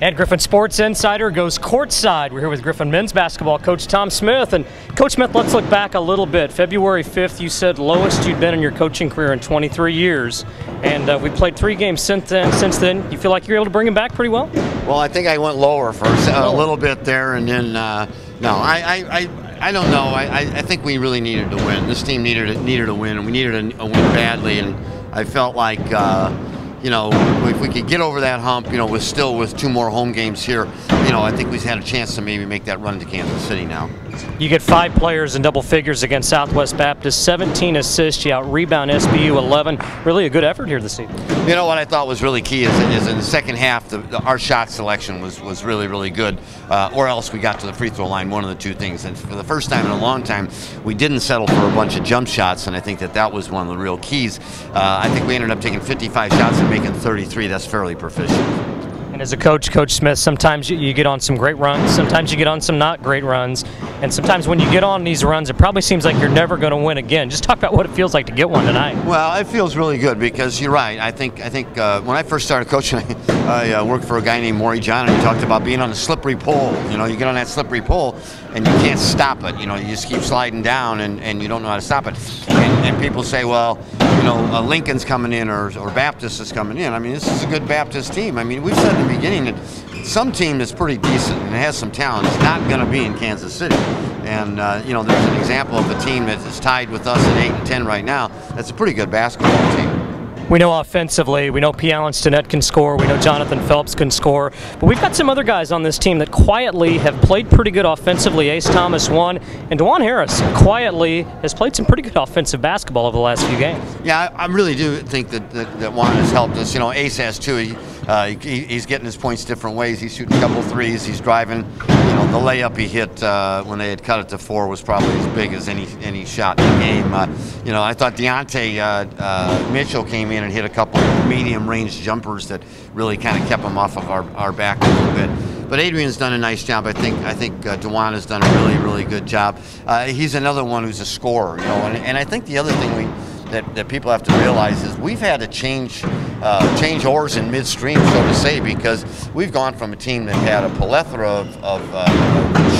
And Griffin Sports Insider goes courtside. We're here with Griffin men's basketball coach Tom Smith. And Coach Smith, let's look back a little bit. February 5th, you said lowest you'd been in your coaching career in 23 years. And we played 3 games since then. You feel like you're able to bring him back pretty well? Well, I think I went lower first, a little bit there, and then no, I don't know. I think we really needed to win. This team needed to win, and we needed a win badly. And I felt like you know, if we could get over that hump, you know, with 2 more home games here, you know, I think we've had a chance to maybe make that run to Kansas City now. You get 5 players in double figures against Southwest Baptist, 17 assists, you out-rebound SBU 11. Really a good effort here this season. You know what I thought was really key is in the second half, our shot selection was really good, or else we got to the free throw line, one of the 2 things. And for the first time in a long time, we didn't settle for a bunch of jump shots, and I think that was one of the real keys. I think we ended up taking 55 shots and making 33. That's fairly proficient. And as a coach, Coach Smith, sometimes you get on some great runs, sometimes you get on some not great runs, and sometimes when you get on these runs, it probably seems like you're never going to win again. Just talk about what it feels like to get one tonight. Well, it feels really good because you're right. I think when I first started coaching, I worked for a guy named Maury John, and he talked about being on a slippery pole. You know, you get on that slippery pole, and you can't stop it. You know, you just keep sliding down, and you don't know how to stop it. And people say, well, you know, Lincoln's coming in or Baptist is coming in. I mean, this is a good Baptist team. I mean, we've said in the beginning that some team that's pretty decent and has some talent is not going to be in Kansas City. And, you know, there's an example of a team that is tied with us at 8 and 10 right now. That's a pretty good basketball team. We know offensively, we know P. Allen Stinnett can score, we know Jonathan Phelps can score, but we've got some other guys on this team that quietly have played pretty good offensively. Ace Thomas won, and DeJuan Harris quietly has played some pretty good offensive basketball over the last few games. Yeah, I really do think that Juan has helped us. You know, Ace has too. He's getting his points different ways. He's shooting a couple threes. He's driving. You know, the layup he hit when they had cut it to 4 was probably as big as any shot in the game. You know, I thought Deontay Mitchell came in and hit a couple medium-range jumpers that really kind of kept him off of our back a little bit. But Adrian's done a nice job. I think DeJuan has done a really good job. He's another one who's a scorer. You know, and I think the other thing that people have to realize is we've had to change oars in midstream, so to say, because we've gone from a team that had a plethora of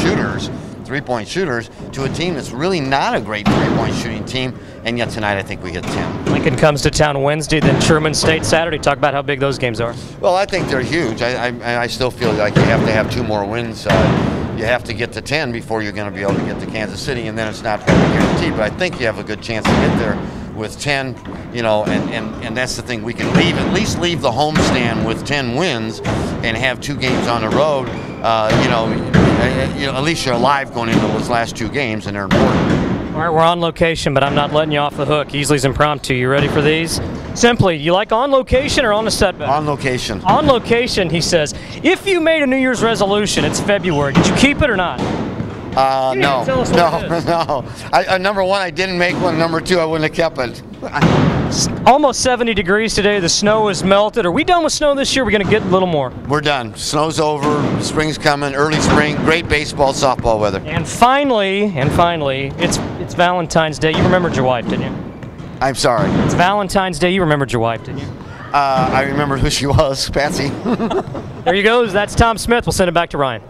shooters, 3-point shooters, to a team that's really not a great 3-point shooting team, and yet tonight I think we hit 10. Lincoln comes to town Wednesday, then Truman State Saturday. Talk about how big those games are. Well, I think they're huge. I still feel like you have to have 2 more wins. You have to get to 10 before you're going to be able to get to Kansas City, and then it's not going to be guaranteed, but I think you have a good chance to get there with 10, you know, and that's the thing. We can at least leave the homestand with 10 wins and have 2 games on the road. You know, at least you're alive going into those last 2 games, and they're important. All right, we're on location, but I'm not letting you off the hook. Easley's impromptu. You ready for these? Simply, you like on location or on a setback? On location. On location, he says. If you made a New Year's resolution, it's February. Did you keep it or not? No. Number 1, I didn't make one. Number 2, I wouldn't have kept it. Almost 70 degrees today. The snow is melted. Are we done with snow this year? We're going to get a little more. We're done. Snow's over. Spring's coming. Early spring. Great baseball, softball weather. And finally, it's Valentine's Day. You remembered your wife, didn't you? I'm sorry. It's Valentine's Day. You remembered your wife, didn't you? I remember who she was, Patsy. There you go. That's Tom Smith. We'll send it back to Ryan.